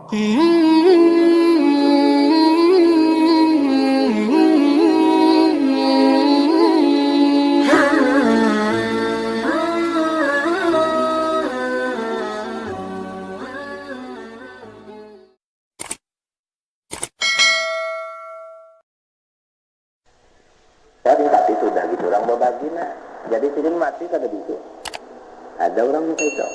Tapi sudah gitu orang berbagi nah. Jadi sering mati kada gitu. Ada orang yang itu.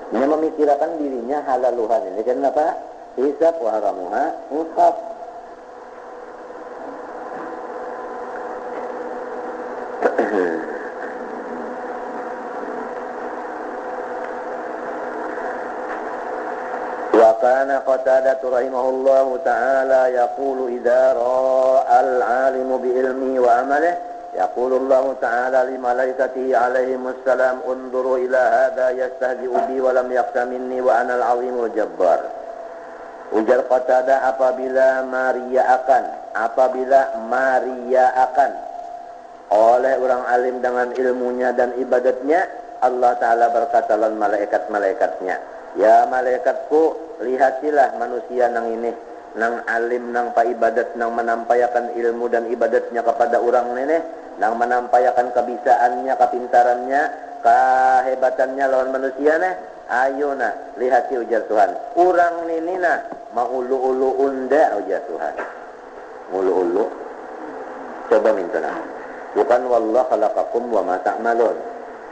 Dia memikirkan dirinya halaluhan ini kenapa? Hisab wa haramuha musab. Wa kana Qatadah rahimahullahu ta'ala yaqulu idza ra'al 'alimu bi ilmihi wa amalihi يقول الله تعالى لملائكته عليهم السلام انظروا إلى هذا يستهزئ بي ولم يخش مني وأنا العظيم الجبار. Ujar Qatadah apabila maria'akan oleh orang alim dengan ilmunya dan ibadatnya, Allah Ta'ala berkata lan malaikat-malaikatnya, ya malaikatku, lihatilah manusia nang ini, nang alim, nang paibadat, nang menampayakan ilmu dan ibadatnya kepada orang ini, nang menampayakan kebisaannya, kepintarannya, kehebatannya lawan manusia nih. Ayo nah, lihati ujar Tuhan. Urang ini nah, maulu-ulu unda ujar Tuhan. Ulu-ulu. Coba minta nah. Bukan wallah khalaqakum wa ma ta'malun.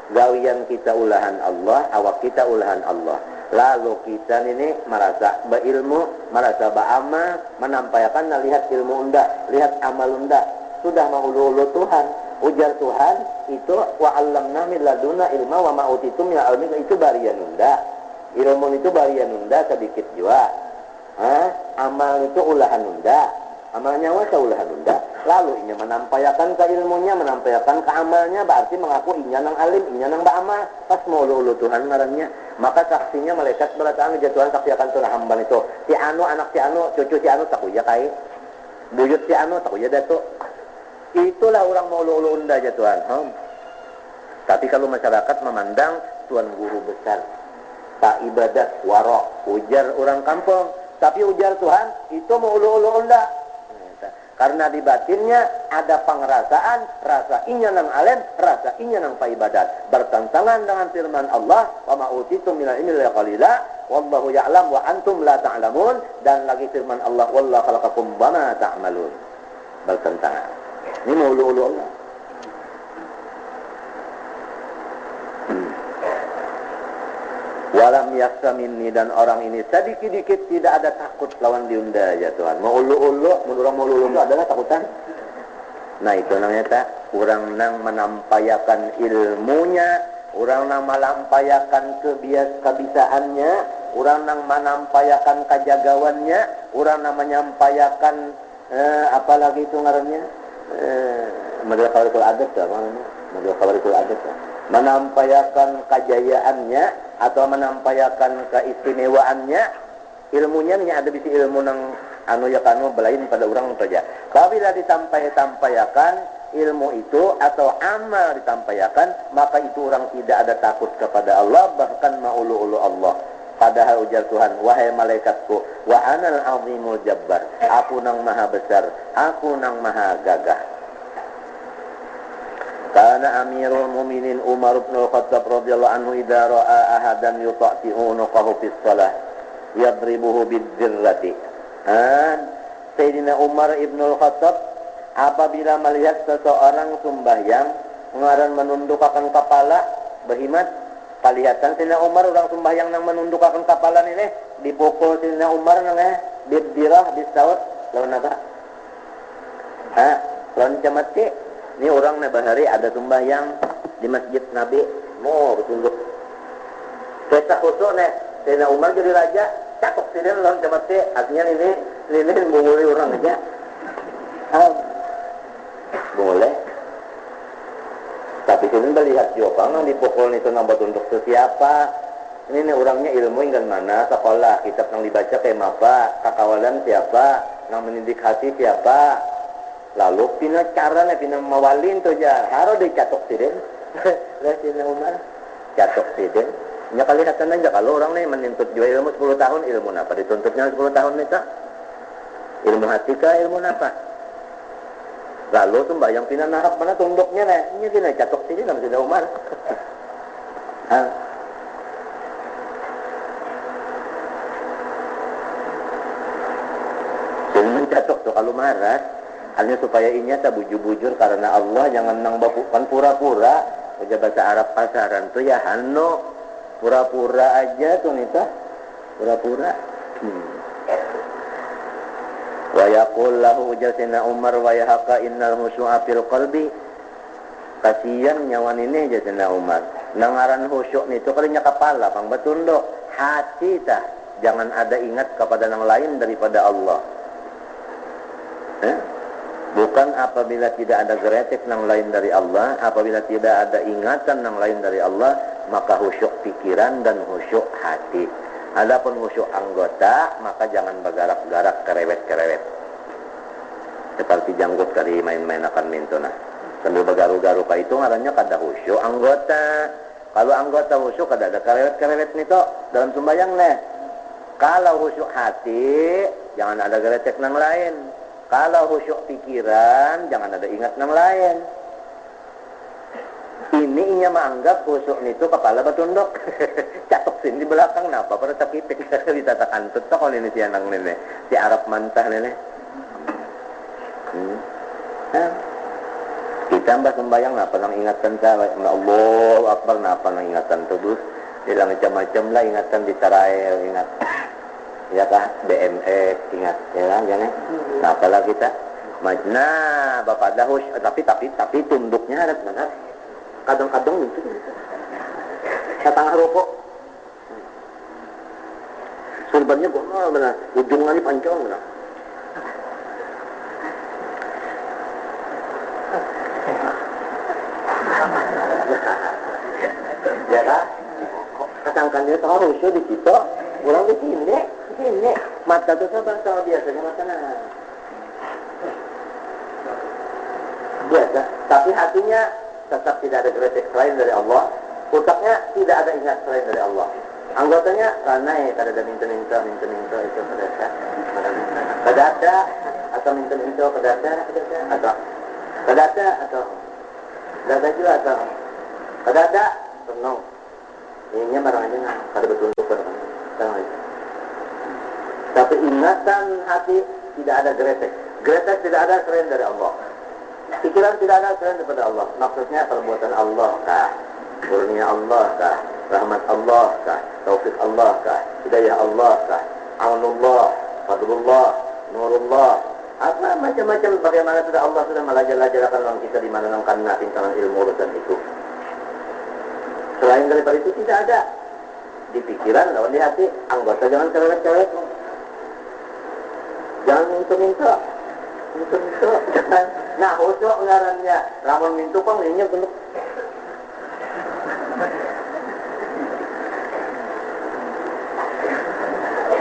Gawian kita ulahan Allah, awak kita ulahan Allah. Lalu kita ini merasa berilmu, merasa beramal, menampakkan nah, lihat ilmu unda, lihat amal unda. Sudah maulu-ulu Tuhan. Ujar Tuhan itu wa 'allamna min laduna ilma wa ma utitum min ilmi, itu barian unda. Ilmu itu barian unda sedikit juga. Amal itu ulahan unda. Amalnya wasa ulahan unda. Lalu inya menampakkan ke ilmunya, menampakkan ke amalnya, berarti mengaku inya nang alim, inya nang beramal. Pas maulu-ulu Tuhan ngarannya. Maka saksinya malaikat berdatang ke Tuhan, saksi akan Tuhan hamba itu. Si anu, anak si anu, cucu si anu takuya kai. Buyut si anu takuya datuk. Itulah orang mau ulu unda aja Tuhan. Tapi kalau masyarakat memandang Tuhan guru besar, tak ibadat, warok, ujar orang kampung. Tapi ujar Tuhan itu mau ulu unda. Karena di batinnya ada pengerasaan, rasa inya nang alim, rasa inya nang paibadat. Bertentangan dengan firman Allah, wa ma utitum minal ilmi illa qalila, wallahu ya'lam wa antum la ta'lamun. Dan lagi firman Allah, wallahu khalaqakum wa ma ta'malun. Bertentangan. Ini mau ulu-ulu Allah. Walam yaksa minni, dan orang ini sedikit-dikit tidak ada takut lawan diunda ya Tuhan. Mau ulu-ulu, menurut mau ulu-ulu adalah takutan. Nah itu namanya tak. Orang nang menampayakan ilmunya, orang nang melampayakan kebisaannya, orang nang menampayakan kajagawannya, orang nang menyampaikan apalagi itu ngarannya. Model khawarikul adat ya, model khawarikul adat ya. Menampayakan kejayaannya atau menampayakan keistimewaannya, ilmunya nih ada bisi ilmu nang anu ya kanu belain pada orang saja. Apabila ditampayakan ilmu itu atau amal ditampayakan, maka itu orang tidak ada takut kepada Allah, bahkan maulu-ulu Allah. Padahal ujar Tuhan, wahai malaikatku, wa anal azimul jabbar, aku nang maha besar, aku nang maha gagah. Kana Amirul Mukminin Umar bin Al-Khattab radhiyallahu anhu idza ra'a ahadan yuta'ti'unuhu fis shalah yadribuhu bidzirrati. Sayyidina Umar ibn Al-Khattab apabila melihat seseorang sembahyang ngaran menundukkan kepala berhimat, kelihatan Sayyidina Umar orang sembahyang yang menundukkan kepala ini dipukul Sayyidina Umar nang bidirah bisaut lawan apa? Lawan camati. Ini orang bahari ada sembahyang di masjid Nabi mau bertunduk. Kita khusus Sayyidina Umar jadi raja, cakok Sayyidina lawan camati. Artinya ini menguli orang aja. Boleh. Tapi kita melihat siapa yang dipukul itu nampak untuk siapa. Ini orangnya ilmu ingin mana, sekolah, kitab yang dibaca kayak apa, kakawalan siapa, yang mendidik hati siapa. Lalu pina caranya, pina mawalin tu aja, harus dicatok sidin. Rasulullah Umar, catok sidin. Ya kelihatan aja kalau orang nih menuntut juga ilmu 10 tahun, ilmu apa dituntutnya 10 tahun itu? Ilmu hati kah, ilmu apa? Lalu sembahyang pina nahap mana tunduknya nih? Ini gini catok sini nama Sayyidina Umar. Jadi mencatok tuh kalau marah, hanya supaya inya tak bujur-bujur karena Allah, jangan nang bapukan pura-pura. Udah bahasa Arab pasaran tuh ya hano, pura-pura aja tuh nita, pura-pura. Wa yaqul lahu jasina Umar wa yahqa innal khusyu'a fil qalbi. Kasihan nyawan ini jasina Umar. Nangaran khusyuk itu kalinya kepala pang betunduk, hati tah jangan ada ingat kepada yang lain daripada Allah. Bukan apabila tidak ada geretek yang lain dari Allah, apabila tidak ada ingatan yang lain dari Allah, maka khusyuk pikiran dan khusyuk hati. Adapun khusyuk anggota, maka jangan bergarak-garak kerewet-kerewet. Seperti janggut kali main-main akan mintuna. Sambil bergaru-garu ka itu ngarannya kada khusyuk anggota. Kalau anggota khusyuk kada ada kerewet-kerewet nito dalam sembahyang nih. Kalau khusyuk hati, jangan ada geretek yang lain. Kalau khusyuk pikiran, jangan ada ingat yang lain. Ini inya menganggap khusyuk itu kepala bertunduk. Catok sini di belakang, napa pada sakipik. Ditata kantut, kalau ini si anak ini. Si Arab mantah ini. Kita mbak sembayang, napa nang ingatan sa. Allahu Akbar, napa nang ingatan terus. Hilang macam-macam lah ingatan di tarail, ingat. Ya kah, BMX, ingat, ya kan, jangan. Nah, apalah kita. Nah, Bapak dahus, tapi tunduknya ada mana? Kadang-kadang itu. Setengah rokok. Surbannya kok mana? Ujungnya pancong mana? Ya kan? Kasangkannya tahu rusuh di situ, ulang di sini. Ini mata itu sama biasanya makanan biasa, tapi hatinya tetap tidak ada geretek selain dari Allah, utaknya tidak ada ingat selain dari Allah, anggotanya ranai, kada ada minta itu kada ada atau minta kada ada juga atau kada ada tenang, ininya barangnya kada betul tenang. Tapi ingatan hati tidak ada geretek. Geretek tidak ada selain dari Allah. Pikiran tidak ada selain daripada Allah. Maksudnya perbuatan Allah kah? Kurnia Allah kah? Rahmat Allah kah? Taufik Allah kah? Hidayah Allah kah? Aunullah, Fadlullah, Nurullah. Apa macam-macam bagaimana sudah Allah sudah melajah-lajahkan orang kita di mana karena pintaran ilmu urusan itu. Selain daripada itu tidak ada. Di pikiran lawan di hati, anggota jangan cerewet-cerewet. Jangan minta. Nah, khusyuk ngarannya. Lamun mintu pang ini bentuk.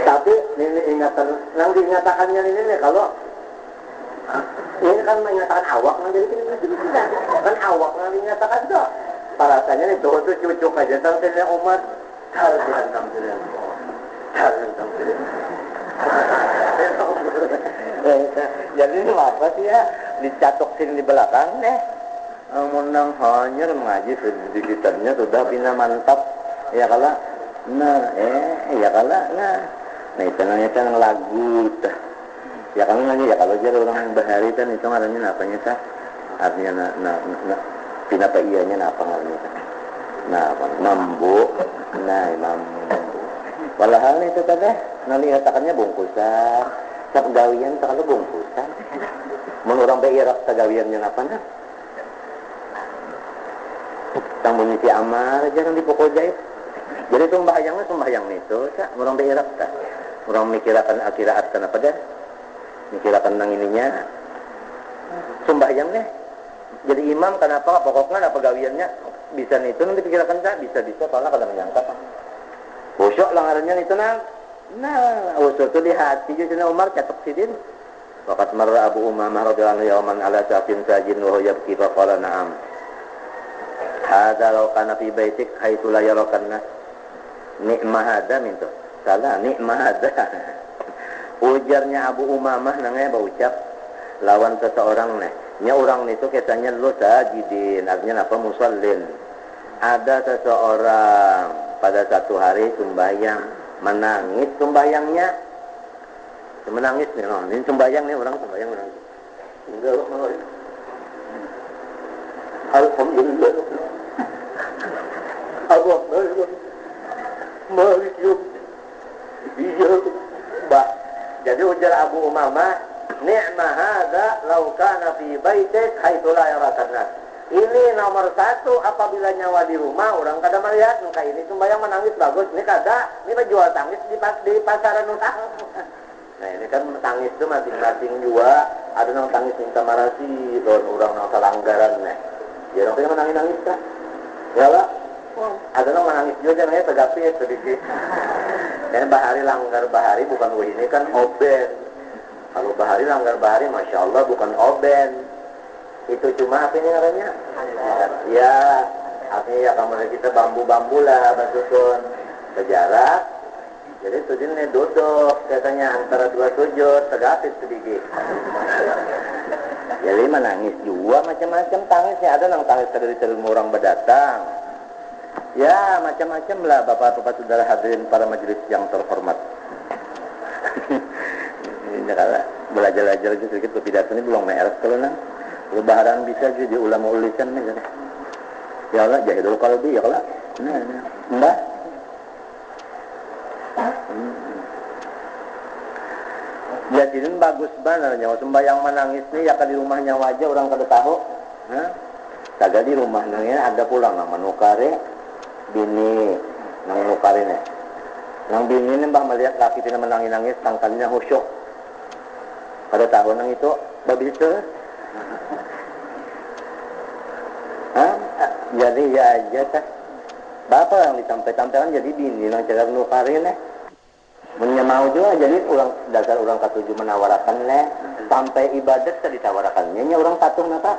Tapi ini ingatan, yang dinyatakannya ini kalau ini kan menyatakan awak, jadi kan awak yang dinyatakan itu. Palasanya itu cucuk aja tentang umat. Hal jadi ini apa sih ya? Dicatok sini di belakang deh. Menang hanya mengaji sedikitnya sudah bina mantap. Ya kalah. Nah itu namanya kan lagu. Ya kalau nanya ya kalau jadi orang bahari kan itu ngarannya apanya sah? Artinya bina apa ianya apa ngarannya sah? Nah, mambu. Walahal itu tadi, nalihatakannya bungkusan. Sak gawian tak kalau bungkusan. Menurang beirak sa gawiannya apa na? Tang bunyi si amar jangan dipukul jahit. Jadi sembahyang itu, sa menurang beirak ta. Orang mikirakan akhirat tan apa dah? Mikirakan nang ininya. Sembahyang deh. Jadi imam kenapa pokoknya apa gawiannya? Bisa itu nanti pikirkan tak bisa kalau kada menyangka. Khusyuk langarannya itu nah khusyuk itu di hati Sayyidina Umar catok sidin. Waqat marra Abu Umamah radhiyallahu anhu yawman ala safin sajin wa huwa yabki fa qala na'am. Hadza law kana fi baitik haitsu la yarakan nas. Ni'mah hada minta. Salah, ni'mah hada. Ujarnya Abu Umamah nangnya berucap lawan seseorang nih. Nya orang itu katanya lu sajidin, artinya apa? Musallin. Ada seseorang pada satu hari sembahyang, menangis sembahyangnya. Menangis nih, no. Ini sembahyang nih, orang sembahyang menangis. Enggak, alhamdulillah. Alhamdulillah. Malik yuk. Iya, Mbak. Jadi ujar Abu Umamah, ni'ma hadza law kana fi baitik haitsu la yarakan nas. Ini nomor satu apabila nyawa di rumah orang kada melihat muka ini sembahyang menangis bagus. Ini kada, ini menjual tangis di pasaran utang. Nah ini kan tangis itu masing-masing juga. Ada yang tangis minta marasi, dan orang yang kelanggaran nih. Ya orang menangis-nangis kah? Ya lah. Ada yang menangis juga jangan tegapi sedikit. Ini bahari langgar bahari bukan ini kan oben. Kalau bahari langgar bahari, masya Allah bukan oben. Itu cuma apa ini namanya? Ya, artinya ya kamar kita bambu-bambu lah, basusun berjarak. Jadi sujudnya duduk, katanya antara dua sujud, tegapis sedikit. Jadi menangis juga macam-macam tangisnya. Ada yang tangis dari ilmu orang berdatang. Ya macam-macam lah bapak-bapak saudara hadirin para majelis yang terhormat. Ini kalau belajar-belajar sedikit pidato ini belum meres kalau nang. Lebaran bisa jadi ulama ulisan nih. Ya Allah jahidul qalbi ya Allah. Nah. Mbak. Jadi ini bagus banget nyawa sembahyang menangis nih ya di rumahnya wajah orang kada tahu. Hah? Kagak di rumah nangnya ada pulang nama nukare bini nang nukare nih. Nang bini nih mbak melihat laki tina menangis-nangis tangkalnya khusyuk. Kada tahu nang itu babi itu. Hah? Jadi ya aja tah. Bapak yang ditampai-tampaikan jadi bini nang cara nukare nih. Punya mau juga jadi orang dasar orang ketujuh menawarakan leh sampai ibadat tadi ditawarakannya nya orang patung apa?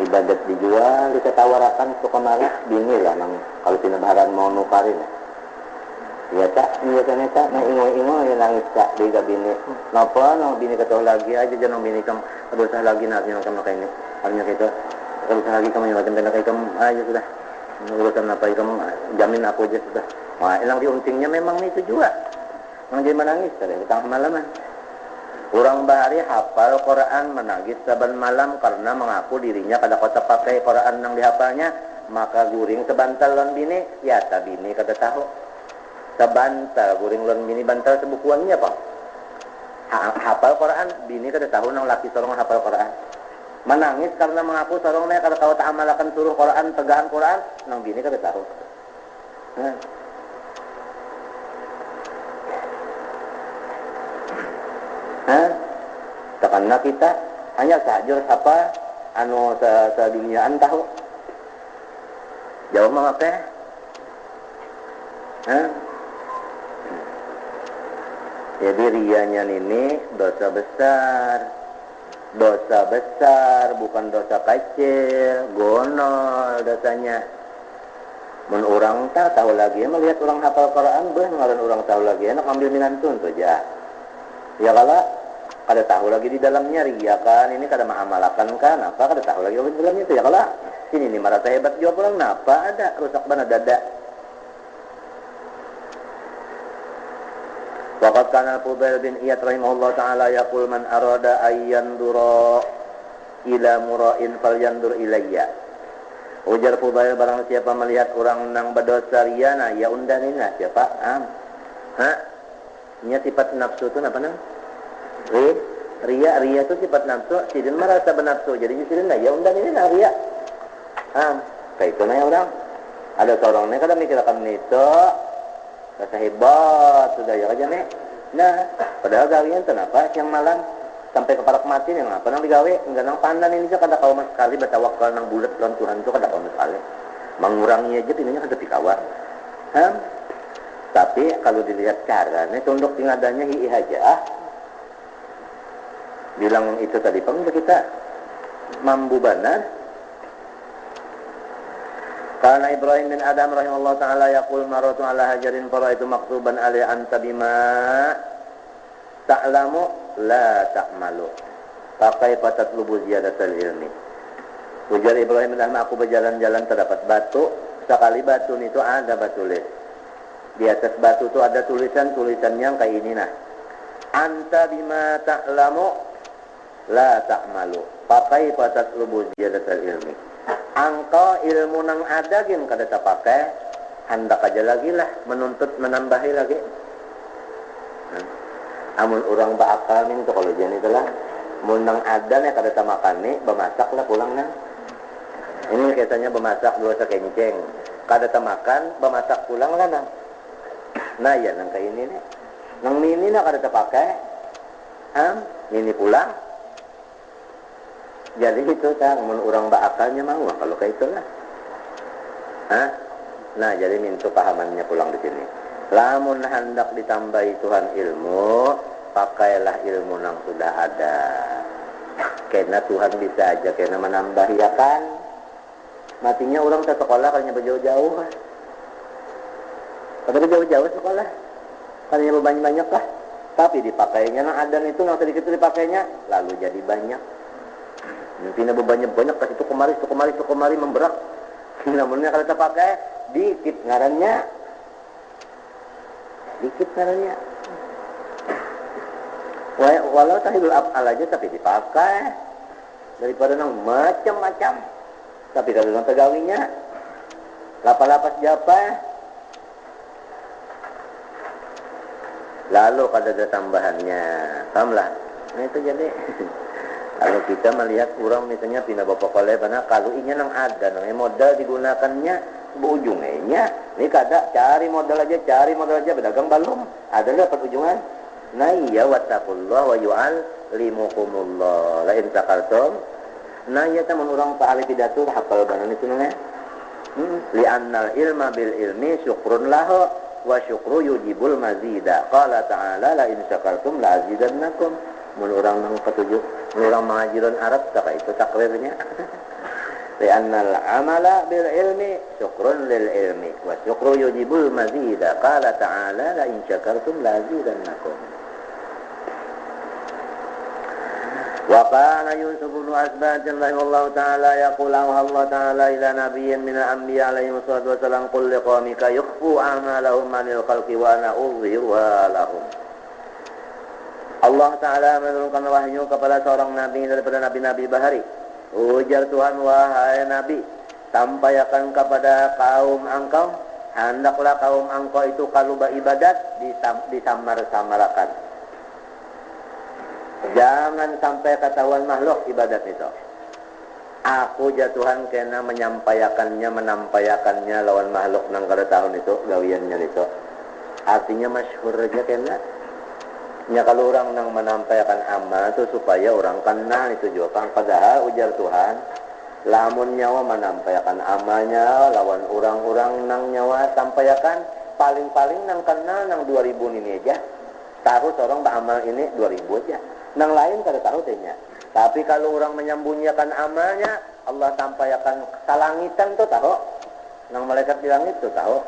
Ibadat dijual ditawarakan untuk kemarin bini lah nang kalau pinabaharan mau nukarin. Ya tak, iya kan tak, nah ingo-ingo ya nangis tak di bini. Napa nang bini ketahui lagi aja jangan bini kamu berusaha lagi nanti nang kamu kayak ini. Artinya kita berusaha lagi kamu yang macam kayak kamu aja sudah. Urusan apa kamu jamin aku aja sudah. Wah, yang diuntingnya memang itu juga. Mang jadi menangis tadi tengah malaman. Orang bahari hafal Quran menangis saban malam karena mengaku dirinya kada kota pakai Quran yang dihafalnya, maka guring sebantal lon bini, ya ta bini kada tahu. Sebantal guring lon bini bantal sebukuannya apa? Hafal Quran bini kada tahu nang laki sorong hafal Quran. Menangis karena mengaku sorongnya kada tahu ta'amalakan suruh Quran, tegahan Quran, nang bini kada tahu. Karena kita hanya saja apa anu sa duniaan tahu. Jauh mah apa? Jadi rianya ini dosa besar. Dosa besar bukan dosa kecil, gonol dosanya. Mun orang tak tahu lagi melihat orang hafal Quran, ngaran orang tahu lagi enak ambil minantun saja. Ya kalau kada tahu lagi di dalamnya ria kan, ini kada mengamalkan kan, apa kada tahu lagi di dalamnya itu ya kalau ini nih merasa hebat juga pulang, napa ada rusak bana dada. Waqad kana Fudail bin Iyad rahimahullah taala yaqul man arada ayyandura ila mura'in falyandur ilayya. Ujar Fudail barang siapa melihat orang nang berdosa ria nah ya undanina siapa? Nya sifat nafsu itu apa nang? Ria itu sifat nafsu, sidin merasa bernafsu. Jadi sidin ya undanina nah ria. Kayak itu na orang. Ada seorang kada mikir akan itu. Rasa hebat sudah ya aja nih. Nah, padahal gawian kenapa siang malam sampai kepala mati yang apa nang digawe enggak nang pandan ini kada kaum sekali bertawakal nang bulat lawan Tuhan itu kada kaum sekali. Mengurangi aja ininya kada dikawal. Tapi kalau dilihat caranya tunduk tingadanya hi aja. Bilang itu tadi pang kita mampu benar. Karena Ibrahim bin Adam rahimahullah ta'ala yaqul maratu ala hajarin faraitu maktuban alai anta bima ta'lamu la ta'malu. Pakai patatlubu ziyadatul ilmi. Ujar Ibrahim bin Adam, aku berjalan-jalan terdapat batu. Sekali batu itu ada batulis. Di atas batu itu ada tulisan yang kayak ini nah. Anta bima ta'lamu la ta'malu. Pakai patatlubu ziyadatul ilmi. Angka ilmu nang ada gin kada tak pakai, hendak aja lagi lah menuntut menambahi lagi. Amun orang bakal nih tu kalau jadi itulah, munang ada nih kada tak makan nih, bemasak lah pulang nang. Ini katanya bemasak dua sekenceng, kada tak makan, bemasak pulang lah nang. Nah ya nang kayak ini nih, nang ini nak kada tak pakai, ini pulang. Jadi itu kan orang baakalnya mau kalau kayak itulah. Nah jadi minta pahamannya pulang di sini. Lamun hendak ditambahi Tuhan ilmu, pakailah ilmu yang sudah ada. Karena Tuhan bisa aja karena menambah ya kan. Matinya orang ke sekolah karena berjauh-jauh kan. Kalau berjauh-jauh sekolah, karena banyak-banyak lah. Tapi dipakainya yang ada itu yang sedikit dipakainya, lalu jadi banyak. Pindah banyak kasih itu kemari memberak. Namunnya kalau kita pakai dikit ngarannya. Walau tahilul af'al aja tapi dipakai daripada nang macam-macam. Tapi kalau nang tegawinya lapas japa. Lalu kada ada tambahannya. Pahamlah. Nah itu jadi kalau kita melihat orang misalnya pindah bapak koleh, kalau ini nang ada, nang modal digunakannya berujungnya. Ini kada cari modal aja, pedagang belum ada dapat ujungan. Nah iya wattaqullah wa yu'allimukumullah. La in taqaltum. Nah iya teman orang Pak Ali pidato hafal banan itu nang. Li'annal ilma bil ilmi syukrun lahu wa syukru yujibul mazida. Qala ta'ala la in syakartum la azidannakum. Mun orang nang ketujuh, orang mengajiran Arab tak itu takrirnya. Li'annal amala bil ilmi syukrun lil ilmi wa syukru yujibul mazida. Qala ta'ala la in syakartum la azidannakum. Wa qala Yusuf bin Asbat rahimahullahu ta'ala yaqulu Allah ta'ala ila nabiyyin min al-anbiya alaihi wassalatu wassalam qul liqaumika yukhfu a'malahum 'anil khalqi wa ana udhiruha lahum. Allah Ta'ala menurunkan wahyu kepada seorang nabi daripada nabi-nabi bahari. Ujar Tuhan, wahai nabi, sampaikan kepada kaum engkau, hendaklah kaum engkau itu kalau beribadat disamar-samarakan. Jangan sampai ketahuan makhluk ibadat itu. Aku Tuhan kena menampayakannya lawan makhluk nang kada tahun itu gawiannya itu. Artinya masyhur aja kena. Ya kalau orang nang menampaikan amal itu supaya orang kenal itu juga. Padahal ujar Tuhan, lamun nyawa menampaikan amalnya lawan orang-orang nang nyawa sampaikan paling-paling nang kenal nang 2000 ini aja. Tahu orang beramal ini 2000 aja. Nang lain kada tahu tehnya. Tapi kalau orang menyembunyikan amalnya, Allah sampaikan salangitan tuh tahu. Nang malaikat bilang itu tahu.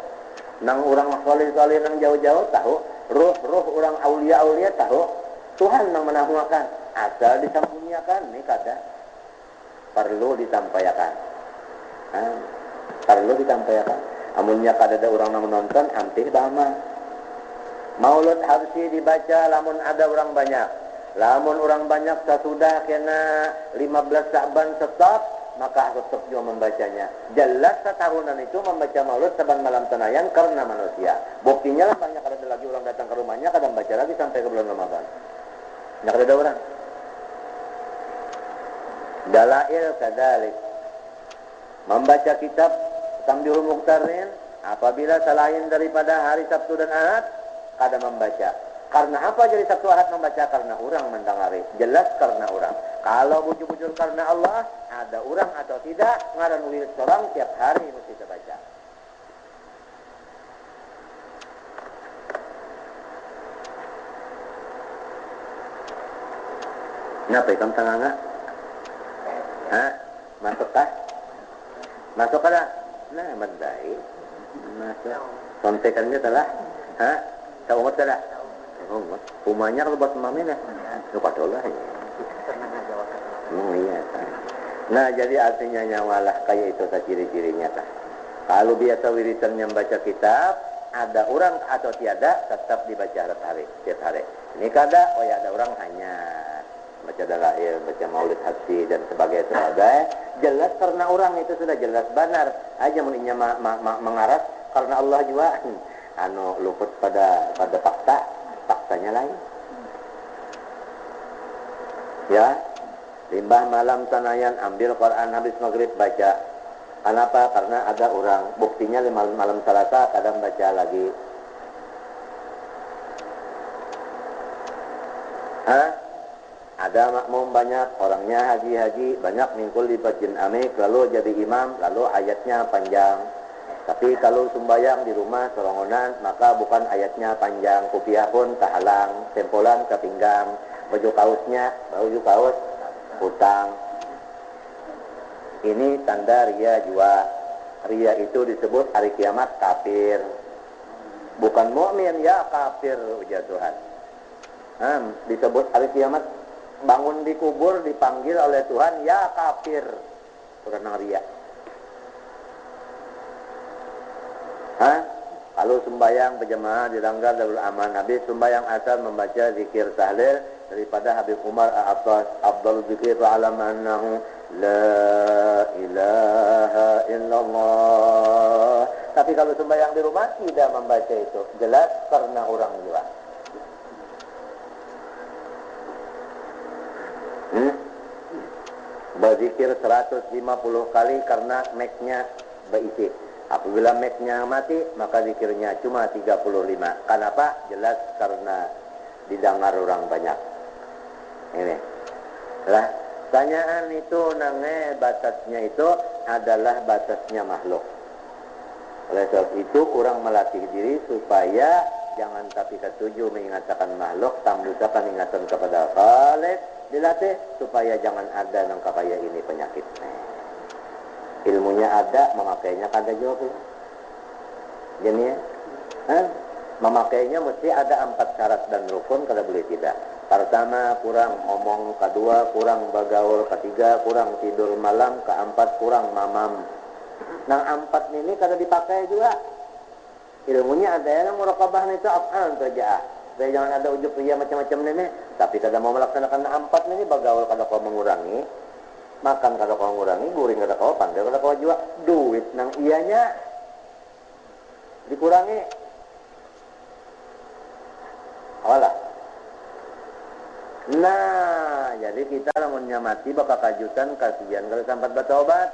Nang orang soleh-soleh nang jauh-jauh tahu. Ruh orang aulia tahu. Tuhan yang menahuakan. Asal disembunyikan, ini kada. Perlu disampaikan. Perlu disampaikan. Amunnya kada ada orang yang menonton, hampir bama. Maulud harus dibaca lamun ada orang banyak. Lamun orang banyak sesudah kena 15 Sa'ban stop, maka tetap juga membacanya. Jelas setahunan itu membaca maulud saban malam tenayan karena manusia. Buktinya lah banyak ada lagi orang datang ke rumahnya kadang baca lagi sampai ke bulan Ramadan. Nyak ada orang. Dalail kadalik. Membaca kitab Tambiul Muqtarin apabila selain daripada hari Sabtu dan Ahad kada membaca. Karena apa jadi Sabtu Ahad membaca? Karena orang mendengari. Jelas karena orang. Kalau bujur-bujur karena Allah, ada orang atau tidak, ngaran wirid seorang tiap hari mesti dibaca. Kenapa kamu tengah? Masuk kah? Masuk kada? Nah, madai. Masa kontekannya telah, ha? Tahu nggak telah? Oh, rumahnya kalau buat mami lah. Lupa dulu lah. Iya. Nah, jadi artinya nyawalah kayak itu ciri-cirinya tak. Kalau biasa wiritannya membaca kitab, ada orang atau tiada tetap dibaca setiap hari. Ini kada, oh ya ada orang hanya baca dalail, baca maulid hati dan sebagainya. Jelas karena orang itu sudah jelas benar. Aja meninya mengaras karena Allah juga luput pada faktanya lain. Ya, limbah malam sanayan ambil Quran habis maghrib baca. Kenapa? Karena ada orang buktinya malam Selasa kadang baca lagi. Ada makmum banyak, orangnya haji-haji, banyak mingkul di Masjid Amik, lalu jadi imam, lalu ayatnya panjang. Tapi kalau sembahyang di rumah serongonan, maka bukan ayatnya panjang, kopiah pun kehalang, tempolan ke pinggang, baju kaos hutang. Ini tanda ria jua. Ria itu disebut hari kiamat kafir. Bukan mukmin ya kafir ujar Tuhan. Disebut hari kiamat bangun di kubur dipanggil oleh Tuhan ya kafir. Karena ria. Kalau sembahyang berjamaah di Langgar Darul Aman, habis sembahyang asar membaca zikir tahlil daripada Habib Umar Al-Attas, afdalul zikir alam annahu la ilaha illallah. Tapi kalau sembahyang di rumah tidak membaca itu, jelas karena orang juga. Berzikir 150 kali karena mic-nya berisi. Apabila mic-nya mati, maka zikirnya cuma 35. Kenapa? Jelas karena didengar orang banyak. Ini. Lah, tanyaan itu batasnya itu adalah batasnya makhluk. Oleh sebab itu, kurang melatih diri supaya jangan tapi ketujuh mengatakan makhluk, tambusakan ingatan kepada Khalik, dilatih supaya jangan ada yang kapaya ini penyakitnya. Ilmunya ada, memakainya kada juga. Jadi memakainya mesti ada 4 syarat dan rukun, kada boleh tidak. Pertama, kurang omong. Kedua, kurang bagaul. Ketiga, kurang tidur malam. Keempat, kurang mamam. Nah, 4 ini kada dipakai juga. Ilmunya ada yang muraqabah itu af'al terja'ah. Supaya jangan ada ujub ria macam-macam ini. Tapi kada mau melaksanakan 4 ini bagaul kada kau mengurangi. Makan kada kau mengurangi, guring kada kau, pandai kada kau juga. Duit nang ianya dikurangi. Awalah. Nah, jadi kita lamunnya mati bakal kajutan kasihan kalau sampai bertobat.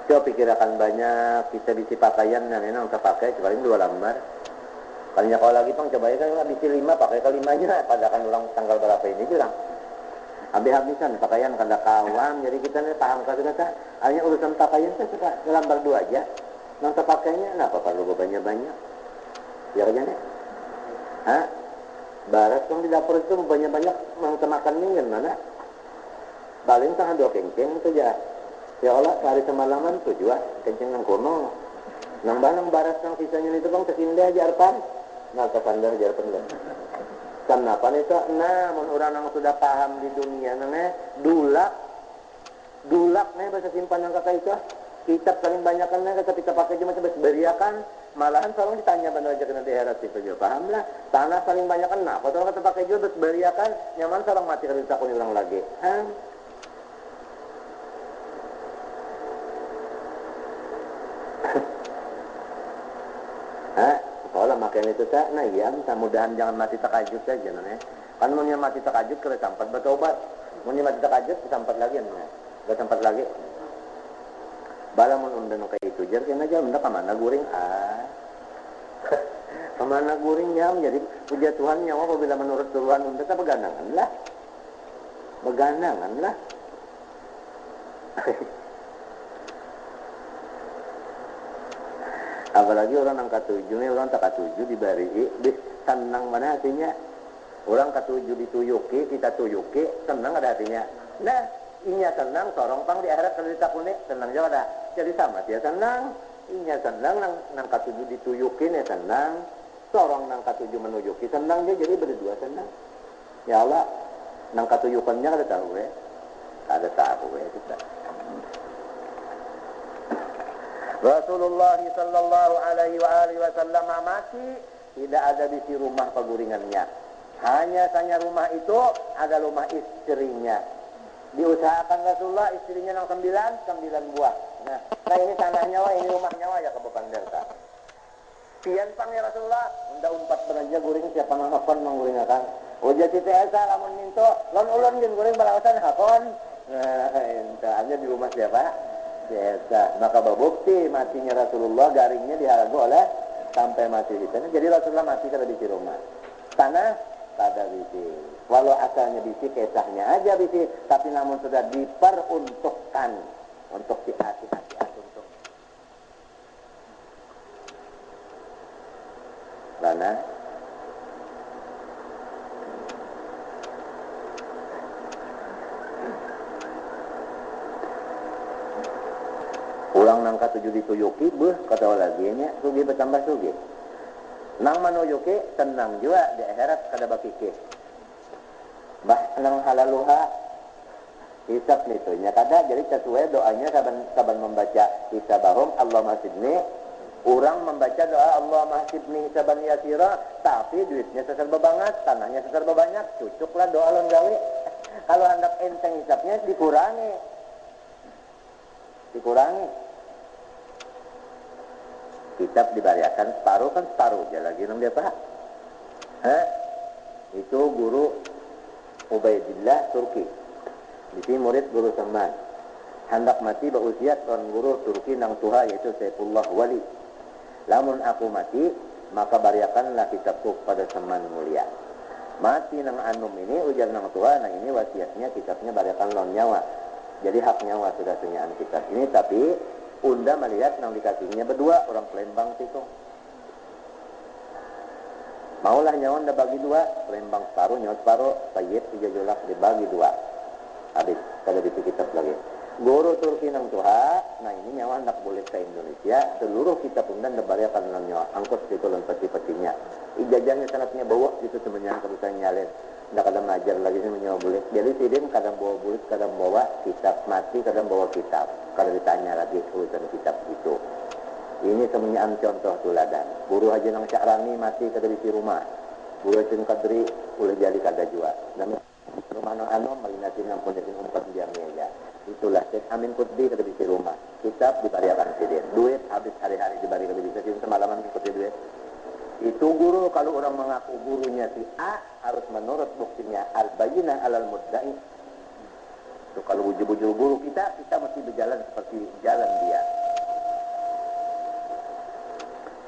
Coba pikirkan banyak, kita bisi pakaian dan enak terpakai paling 2 lembar. Kalinya kalau lagi pang coba kan bisi 5 pakai ke-5-nya, padahal ulang tanggal berapa ini bilang. Habis-habisan pakaian kada kawam, jadi kita nih paham kata hanya urusan pakaian saya suka lembar 2 aja. Nang terpakainya kenapa perlu banyak-banyak? Ya kan ya? Barat yang di dapur itu banyak-banyak mang makannya yang mana? Paling tengah 2 kencing itu aja. Ya Allah, hari semalaman tu juga kencing nang kono. Nang barat yang sisanya itu bang kesindah jarpan. Nah, kesandar jarpan lah. Kenapa itu? Nah, orang yang sudah paham di dunia nane dulak nih bahasa simpan yang kakak itu. Kitab paling banyak kan ketika pakai cuma coba beriakan. Malahan seorang ditanya benar aja kena daerah itu juga paham lah. Tanah paling banyak kan, nah, kalau kata pakai juga beriakan nyaman seorang mati kalau ditakuni ulang lagi. Kalau makan itu tak, nah iya, mudah-mudahan jangan mati takajud saja, nah. Kan mau mati takajud kalau sampai bertobat, mau mati takajud sampai lagi, nah, gak sampai lagi. Bala mun undan kayak itu, jadi kena aja, unda kemana guring, kemana guring ya, jadi puja Tuhan nyawa apabila menurut Tuhan unda tak begandangan lah. Apalagi orang angka 7 nih, orang tak 7 dibari, senang mana hatinya. Orang ke 7 dituyuki, kita tuyuki, senang ada hatinya. Nah, Inya senang, sorong pang di akhirat kalau ditakuni senang juga dah. Jadi sama dia senang, inya senang nang katuju dituyukin ya senang, sorong nang katuju menujuki senang dia jadi berdua senang. Ya Allah, nang katuyukannya kada tahu ada tahu kita. Rasulullah sallallahu alaihi wasallam mati tidak ada di rumah peguringannya. Hanya saja rumah itu ada rumah istrinya. Diusahakan Rasulullah istrinya yang 9 buah. Nah ini tanahnya wah, ini rumahnya wah ya kebepan delta. Pian pang ya Rasulullah, unda umpat beranjak guring siapa nangkon mangguring akan. Uja cita asa lamun minto, lon ulun jeung guring balawasan hakon. Nah, ente aja di rumah siapa? Biasa. Maka berbukti matinya Rasulullah garingnya diharga oleh sampai mati di sana. Jadi Rasulullah mati kada di rumah. Tanah kada bisi. Walau asalnya bisi, kisahnya aja bisi, tapi namun sudah diperuntukkan untuk hati-hati untuk mana? Ulang nangka 7 dituyuki, kata lagi nya, sugi bertambah sugi. Nang manuyuki tenang juga di akhirat kada bakiki. Bah nang halaluha hisab nitunya kada jadi sesuai doanya saban membaca hisabahum Allahumma sidni, orang membaca doa Allahumma sidni hisaban yasira, tapi duitnya serba banget, tanahnya serba banyak, cucuklah doa lon gawe. Kalau hendak enteng hisabnya dikurangi. Kitab dibariakan separuh kan separuh aja lagi nang dia Pak. Itu guru Ubaidillah Turki. Di sini murid guru Salman. Hendak mati bausiat orang guru Turki nang tuha yaitu Saifullah Wali. Lamun aku mati, maka bariakanlah kitabku pada Salman mulia. Mati nang anum ini ujar nang tuha, nah ini wasiatnya kitabnya bariakan lon nyawa. Jadi hak nyawa sudah senyaan kitab ini, tapi unda melihat nang dikasihnya berdua orang Palembang itu. Maulah nyawa anda bagi dua, Palembang separuh, nyawa separuh, Sayyid Ijazulak dibagi dua. Habis, kada di kitab lagi. Guru Turki nang tuha, nah ini nyawa hendak boleh ke Indonesia, seluruh kitab unda dibariakan nang nyawa, angkut itu lon peti-petinya. Ijazahnya sangatnya bawa, itu sebenarnya kebutuhan nyalin. Nggak kadang ngajar lagi sih menyawa bulik. Jadi sidin kadang bawa bulik, kadang bawa kitab, mati kadang bawa kitab. Kalau ditanya lagi urusan kitab itu. Ini semuanya contoh tuladan. Guru Haji Nang Sya'rani mati kada di rumah. Guru Haji Kadri boleh jadi kada jua. Dan rumah no anu malinatin ngampun jadi umpat jamnya ya. Itulah Syekh Amin Qutbi kada di rumah. Kitab dibariakan sidin. Duit habis hari-hari dibari kada bisa sidin semalaman ngikuti duit. Itu guru kalau orang mengaku gurunya si A harus menurut buktinya al-bayyinah alal mudda'i. Itu kalau bujur-bujur guru kita mesti berjalan seperti jalan dia.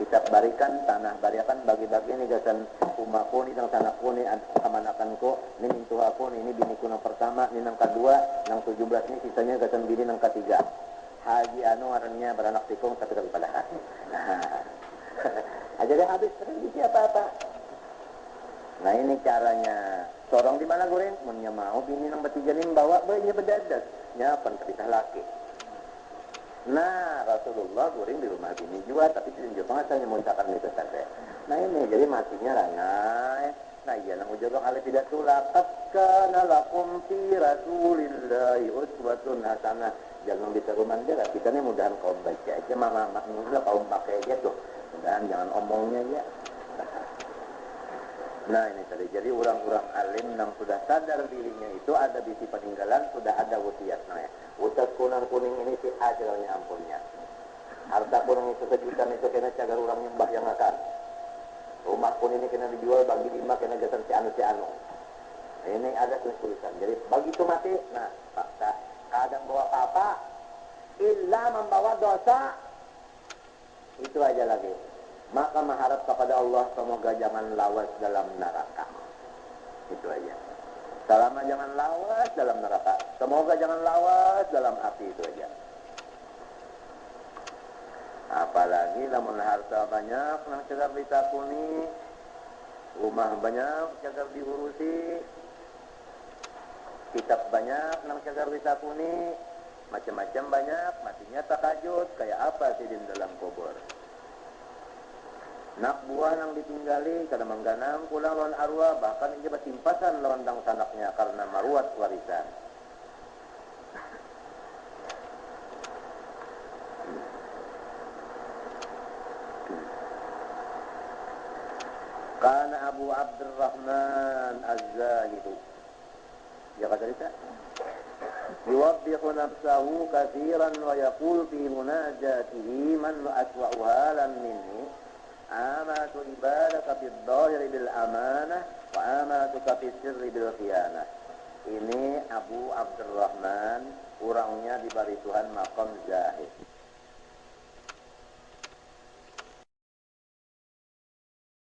Kita barikan tanah bariakan bagi-bagi ini gasan umaku ni nang tanahku ni amanakanku ni mintuhaku ni biniku nang pertama ni nang kedua nang 17 ni sisanya gasan bini nang ketiga. Haji anu arahnya beranak tikung tapi tak pada. Jadi habis terjadi apa-apa. Nah ini caranya. Sorong di mana goreng? Munnya mau bini nang bertiga ni bawa bayinya berdadas. Nyapan kepisah laki. Nah Rasulullah goreng di rumah bini juga, tapi tidak pengasalnya muntakan itu saja. Nah ini jadi matinya rangai. Nah iya nang ujung alih tidak tulak. Kana lakum fi Rasulillahi uswatun hasanah. Jangan bisa rumah dia. Kita ni mudahan kaum baca aja, mama maknanya kaum pakai aja tuh. Dan jangan omongnya ya. Nah ini tadi jadi orang-orang alim yang sudah sadar dirinya itu ada bisi peninggalan, sudah ada wasiatnya. Utas kuning ini si ajalnya ampunnya. Harta kuning itu sejuta itu kena cagar orang nyembah yang akan. Rumah kuning ini kena dijual bagi 5 kena jatuh si anu. Ini ada tulisan. Jadi begitu mati, nah fakta kadang bawa apa? Illa membawa dosa. Itu aja lagi. Maka mengharap kepada Allah semoga jangan lawas dalam neraka. Itu aja. Selama jangan lawas dalam neraka. Semoga jangan lawas dalam api, itu aja. Apalagi lamun harta banyak nang cagar ditakuni, rumah banyak cagar diurusi. kitab banyak nang cagar wisakuni, macam-macam banyak, matinya takajud, kayak apa sih di dalam kubur. Nak buah nang ditinggali kada mangganang pulang lawan arwah, bahkan ia bertimpasan lawan tang sanaknya karena maruat warisan. Kana Abu Abdurrahman Az-Zahidu, ya kata kita, yuwaddihu nafsahu katsiran wa yaqul fi munajatihi man aswa'u halan minni amatu ibadaka fid dhahiri bil amanah wa amatuka fis sirri bil khiyanah. Ini Abu Abdurrahman, orangnya diberi Tuhan maqam zahid.